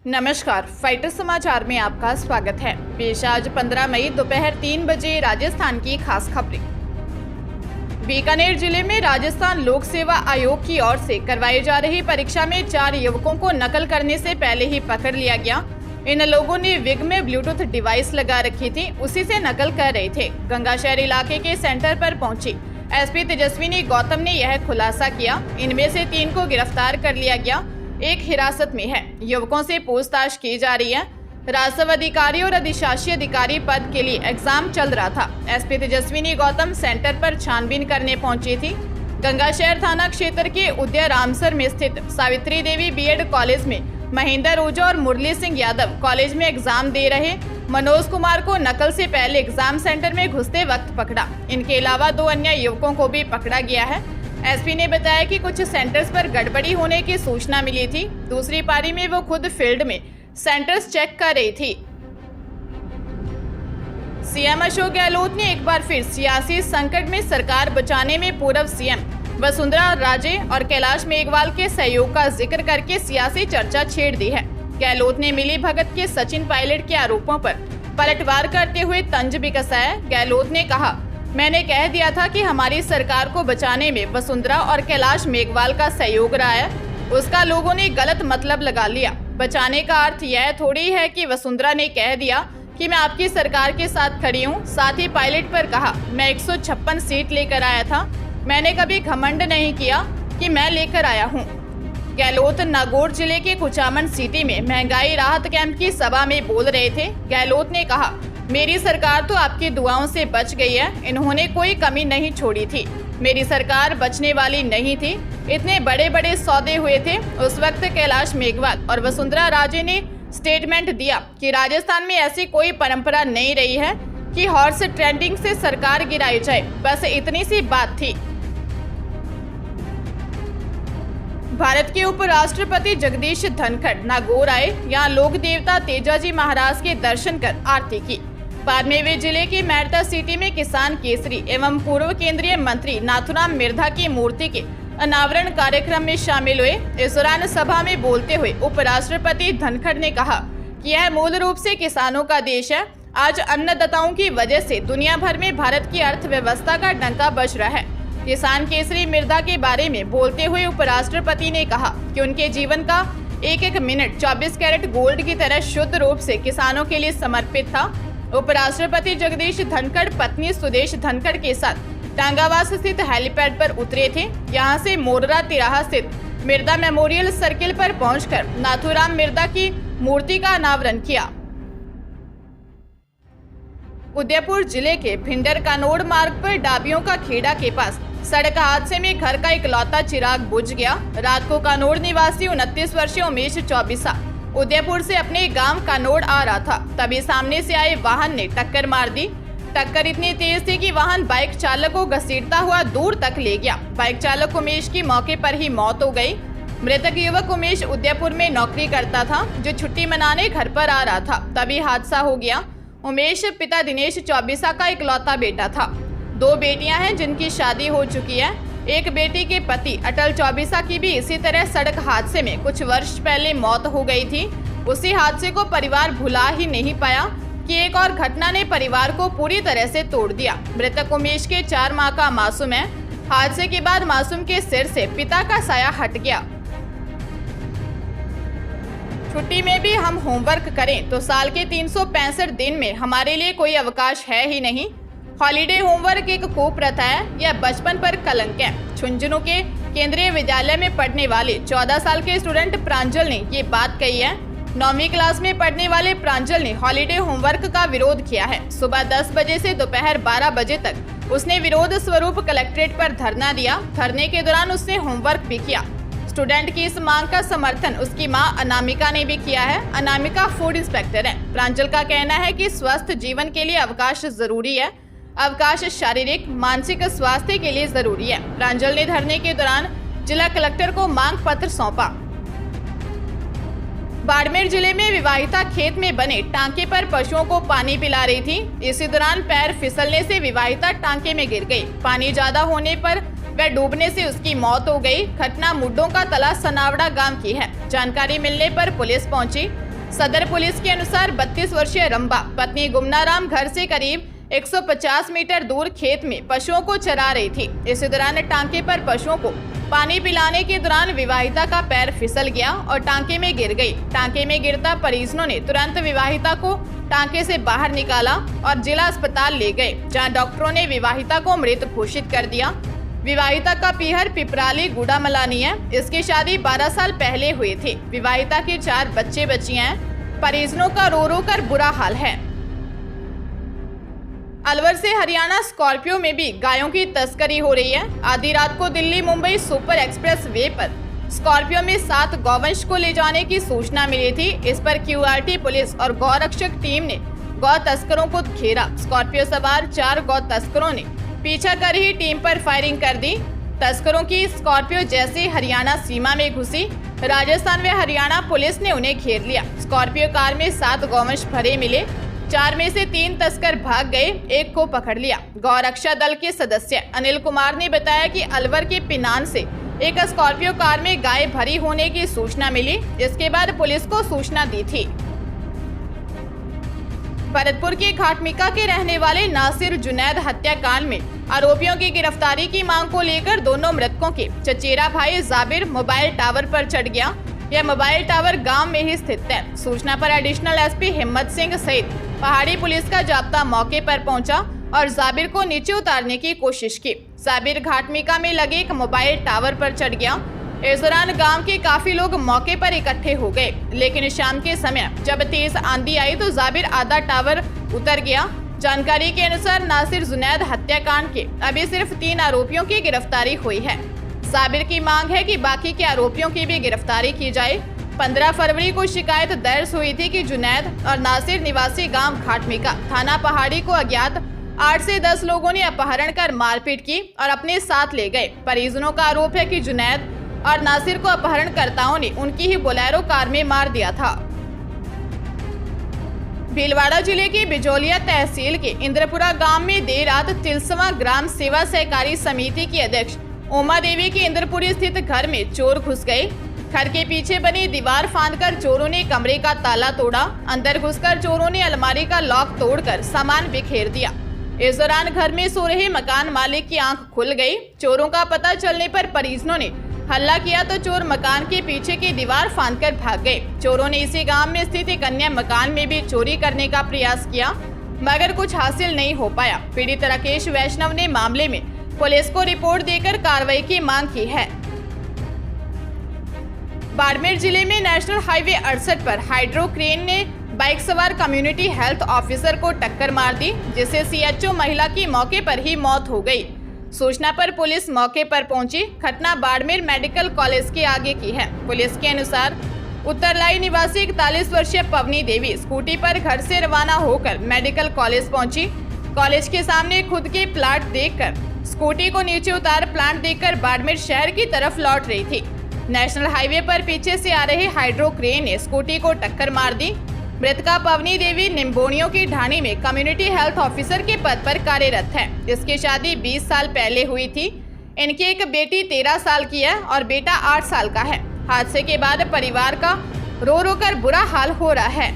नमस्कार, फाइटर समाचार में आपका स्वागत है। पेश आज 15 मई दोपहर 3 बजे राजस्थान की खास खबरें। बीकानेर जिले में राजस्थान लोक सेवा आयोग की ओर से करवाई जा रही परीक्षा में 4 युवकों को नकल करने से पहले ही पकड़ लिया गया। इन लोगों ने विग में ब्लूटूथ डिवाइस लगा रखी थी, उसी से नकल कर रहे थे। गंगाशहर इलाके के सेंटर पर पहुंची एसपी तेजस्विनी गौतम ने यह खुलासा किया। इनमें से 3 को गिरफ्तार कर लिया गया, एक हिरासत में है। युवकों से पूछताछ की जा रही है। राजस्व अधिकारी और अधिशासी अधिकारी पद के लिए एग्जाम चल रहा था। एसपी तेजस्विनी गौतम सेंटर पर छानबीन करने पहुंची थी। गंगाशहर थाना क्षेत्र के उदय रामसर में स्थित सावित्री देवी बीएड कॉलेज में महेंद्र ओझा और मुरली सिंह यादव कॉलेज में एग्जाम दे रहे मनोज कुमार को नकल से पहले एग्जाम सेंटर में घुसते वक्त पकड़ा। इनके अलावा 2 अन्य युवकों को भी पकड़ा गया है। एसपी ने बताया कि कुछ सेंटर्स पर गड़बड़ी होने की सूचना मिली थी। दूसरी पारी में वो खुद फील्ड में सेंटर्स चेक कर रही थी। सीएम अशोक गहलोत ने एक बार फिर सियासी संकट में सरकार बचाने में पूर्व सीएम वसुंधरा राजे और कैलाश मेघवाल के सहयोग का जिक्र करके सियासी चर्चा छेड़ दी है। गहलोत ने मिली भगत के सचिन पायलट के आरोपों पर पलटवार करते हुए तंज भी कसाया। गहलोत ने कहा, मैंने कह दिया था कि हमारी सरकार को बचाने में वसुंधरा और कैलाश मेघवाल का सहयोग रहा है, उसका लोगों ने गलत मतलब लगा लिया। बचाने का अर्थ यह थोड़ी है कि वसुंधरा ने कह दिया कि मैं आपकी सरकार के साथ खड़ी हूँ। साथ ही पायलट पर कहा, मैं 156 सीट लेकर आया था, मैंने कभी घमंड नहीं किया कि मैं लेकर आया हूँ। गहलोत नागौर जिले के कुचामन सिटी में महंगाई राहत कैंप की सभा में बोल रहे थे। गहलोत ने कहा, मेरी सरकार तो आपकी दुआओं से बच गई है, इन्होंने कोई कमी नहीं छोड़ी थी। मेरी सरकार बचने वाली नहीं थी। इतने बड़े बड़े सौदे हुए थे। उस वक्त कैलाश मेघवाल और वसुंधरा राजे ने स्टेटमेंट दिया कि राजस्थान में ऐसी कोई परंपरा नहीं रही है कि हॉर्स ट्रेडिंग से सरकार गिराई जाए, बस इतनी सी बात थी। भारत के उपराष्ट्रपति जगदीश धनखड़ नागौर आए। यहाँ लोक देवता तेजाजी महाराज के दर्शन कर आरती की। बाद में वे जिले की मेरठा सिटी में किसान केसरी एवं पूर्व केंद्रीय मंत्री नाथुराम मिर्धा की मूर्ति के अनावरण कार्यक्रम में शामिल हुए। इस दौरान सभा में बोलते हुए उपराष्ट्रपति धनखड़ ने कहा कि यह मूल रूप से किसानों का देश है। आज अन्नदाताओं की वजह से दुनिया भर में भारत की अर्थव्यवस्था का डंका बज रहा है। किसान केसरी मिर्धा के बारे में बोलते हुए उपराष्ट्रपति ने कहा कि उनके जीवन का एक एक मिनट 24 कैरेट गोल्ड की तरह शुद्ध रूप से किसानों के लिए समर्पित था। उपराष्ट्रपति जगदीश धनखड़ पत्नी सुदेश धनखड़ के साथ टांगावास स्थित हेलीपैड पर उतरे थे। यहां से मोररा तिराहा स्थित मिर्धा मेमोरियल सर्किल पर पहुंचकर नाथुराम मिर्धा की मूर्ति का अनावरण किया। उदयपुर जिले के भिंडर कानोड़ मार्ग पर डाबियों का खेड़ा के पास सड़क हादसे में घर का इकलौता चिराग बुझ गया। रात को कानोड़ निवासी 29 वर्षीय उमेश चौबीसा उदयपुर से अपने गांव कानोड़ आ रहा था, तभी सामने से आए वाहन ने टक्कर मार दी। टक्कर इतनी तेज थी कि वाहन बाइक चालक को घसीटता हुआ दूर तक ले गया। बाइक चालक उमेश की मौके पर ही मौत हो गई। मृतक युवक उमेश उदयपुर में नौकरी करता था, जो छुट्टी मनाने घर पर आ रहा था, तभी हादसा हो गया। उमेश पिता दिनेश चौबीसा का इकलौता बेटा था। 2 बेटियां हैं जिनकी शादी हो चुकी है। एक बेटी के पति अटल चौबीसा की भी इसी तरह सड़क हादसे में कुछ वर्ष पहले मौत हो गई थी। उसी हादसे को परिवार भुला ही नहीं पाया कि एक और घटना ने परिवार को पूरी तरह से तोड़ दिया। मृतक उमेश के 4 माह का मासूम है। हादसे के बाद मासूम के सिर से पिता का साया हट गया। छुट्टी में भी हम होमवर्क करें तो साल के 365 दिन में हमारे लिए कोई अवकाश है ही नहीं। हॉलीडे होमवर्क एक कुप्रथा है, यह बचपन पर कलंक है। झुंझुनू के केंद्रीय विद्यालय में पढ़ने वाले 14 साल के स्टूडेंट प्रांजल ने ये बात कही है। 9वीं क्लास में पढ़ने वाले प्रांजल ने हॉलीडे होमवर्क का विरोध किया है। सुबह 10 बजे से दोपहर 12 बजे तक उसने विरोध स्वरूप कलेक्ट्रेट पर धरना दिया। धरने के दौरान उसने होमवर्क भी किया। स्टूडेंट की इस मांग का समर्थन उसकी मां अनामिका ने भी किया है। अनामिका फूड इंस्पेक्टर है। प्रांजल का कहना है कि स्वस्थ जीवन के लिए अवकाश जरूरी है। अवकाश शारीरिक मानसिक स्वास्थ्य के लिए जरूरी है। प्रांजल ने धरने के दौरान जिला कलेक्टर को मांग पत्र सौंपा। बाड़मेर जिले में विवाहिता खेत में बने टांके पर पशुओं को पानी पिला रही थी। इसी दौरान पैर फिसलने से विवाहिता टांके में गिर गई। पानी ज्यादा होने पर व डूबने से उसकी मौत हो गई। घटना मुड्डों का तला सनावड़ा गांव की है। जानकारी मिलने पर पुलिस पहुंची। सदर पुलिस के अनुसार 32 वर्षीय रंबा पत्नी गुमनाराम घर से करीब 150 मीटर दूर खेत में पशुओं को चरा रही थी। इसी दौरान टांके पर पशुओं को पानी पिलाने के दौरान विवाहिता का पैर फिसल गया और टांके में गिर गई। टांके में गिरता परिजनों ने तुरंत विवाहिता को टांके से बाहर निकाला और जिला अस्पताल ले गए, जहां डॉक्टरों ने विवाहिता को मृत घोषित कर दिया। विवाहिता का पीहर पिपराली गुड़ामलानी है। इसकी शादी 12 साल पहले हुई थी। विवाहिता के 4 बच्चे बच्चियां हैं। परिजनों का रो रो कर बुरा हाल है। अलवर से हरियाणा स्कॉर्पियो में भी गायों की तस्करी हो रही है। आधी रात को Delhi Mumbai super express way पर स्कॉर्पियो में 7 गौवंश को ले जाने की सूचना मिली थी। इस पर क्यूआरटी पुलिस और गौरक्षक टीम ने गौ तस्करों को घेरा। स्कॉर्पियो सवार 4 गौ तस्करों ने पीछा कर ही टीम पर फायरिंग कर दी। तस्करों की स्कॉर्पियो जैसे हरियाणा सीमा में घुसी, राजस्थान व हरियाणा पुलिस ने उन्हें घेर लिया। स्कॉर्पियो कार में 7 गौवंश भरे मिले। 4 में से 3 तस्कर भाग गए, 1 को पकड़ लिया। गौरक्षा दल के सदस्य अनिल कुमार ने बताया कि अलवर के पिनान से एक स्कॉर्पियो कार में गाय भरी होने की सूचना मिली। इसके बाद पुलिस को सूचना दी थी। भरतपुर के घाटमिका के रहने वाले नासिर जुनैद हत्याकांड में आरोपियों की गिरफ्तारी की मांग को लेकर दोनों मृतकों के चचेरा भाई जाबिर मोबाइल टावर पर चढ़ गया। यह मोबाइल टावर गांव में ही स्थित है। सूचना पर एडिशनल एसपी हिम्मत सिंह सहित पहाड़ी पुलिस का जाब्ता मौके पर पहुंचा और जाबिर को नीचे उतारने की कोशिश की। जाबिर घाटमिका में लगे एक मोबाइल टावर पर चढ़ गया। इस दौरान गांव के काफी लोग मौके पर इकट्ठे हो गए, लेकिन शाम के समय जब तेज आंधी आई तो जाबिर आधा टावर उतर गया। जानकारी के अनुसार नासिर जुनैद हत्याकांड के अभी सिर्फ 3 आरोपियों की गिरफ्तारी हुई है। जाबिर की मांग है कि बाकी के आरोपियों की भी गिरफ्तारी की जाए। 15 फरवरी को शिकायत दर्ज हुई थी कि जुनैद और नासिर निवासी गांव घाटमिका थाना पहाड़ी को अज्ञात 8 से 10 लोगों ने अपहरण कर मारपीट की और अपने साथ ले गए। परिजनों का आरोप है कि जुनैद और नासिर को अपहरणकर्ताओं ने उनकी ही बोलेरो कार में मार दिया था। भीलवाड़ा जिले के बिजौलिया तहसील के इंद्रपुरा गांव में देर रात तिलसवा ग्राम सेवा सहकारी समिति की अध्यक्ष उमा देवी के इंद्रपुरी स्थित घर में चोर घुस गए। घर के पीछे बनी दीवार फांदकर चोरों ने कमरे का ताला तोड़ा। अंदर घुसकर चोरों ने अलमारी का लॉक तोड़कर सामान बिखेर दिया। इस दौरान घर में सो रहे मकान मालिक की आंख खुल गई। चोरों का पता चलने पर परिजनों ने हल्ला किया तो चोर मकान के पीछे की दीवार फांदकर भाग गए। चोरों ने इसी गांव में स्थित एक अन्य मकान में भी चोरी करने का प्रयास किया, मगर कुछ हासिल नहीं हो पाया। पीड़ित राकेश वैष्णव ने मामले में पुलिस को रिपोर्ट देकर कार्रवाई की मांग की है। बाड़मेर जिले में नेशनल हाईवे 68 पर हाइड्रो क्रेन ने बाइक सवार कम्युनिटी हेल्थ ऑफिसर को टक्कर मार दी, जिससे सीएचओ महिला की मौके पर ही मौत हो गई। सूचना पर पुलिस मौके पर पहुंची। घटना बाड़मेर मेडिकल कॉलेज के आगे की है। पुलिस के अनुसार उत्तरलाई निवासी 41 वर्षीय पवनी देवी स्कूटी पर घर से रवाना होकर मेडिकल कॉलेज पहुंची। कॉलेज के सामने खुद के प्लाट देखकर स्कूटी को नीचे उतार प्लांट देखकर बाड़मेर शहर की तरफ लौट रही थी। नेशनल हाईवे पर पीछे से आ रहे हाइड्रो क्रेन ने स्कूटी को टक्कर मार दी। मृतका पवनी देवी निम्बोनियों की ढाणी में कम्युनिटी हेल्थ ऑफिसर के पद पर कार्यरत है। इसकी शादी 20 साल पहले हुई थी। इनकी एक बेटी 13 साल की है और बेटा 8 साल का है। हादसे के बाद परिवार का रो रो कर बुरा हाल हो रहा है।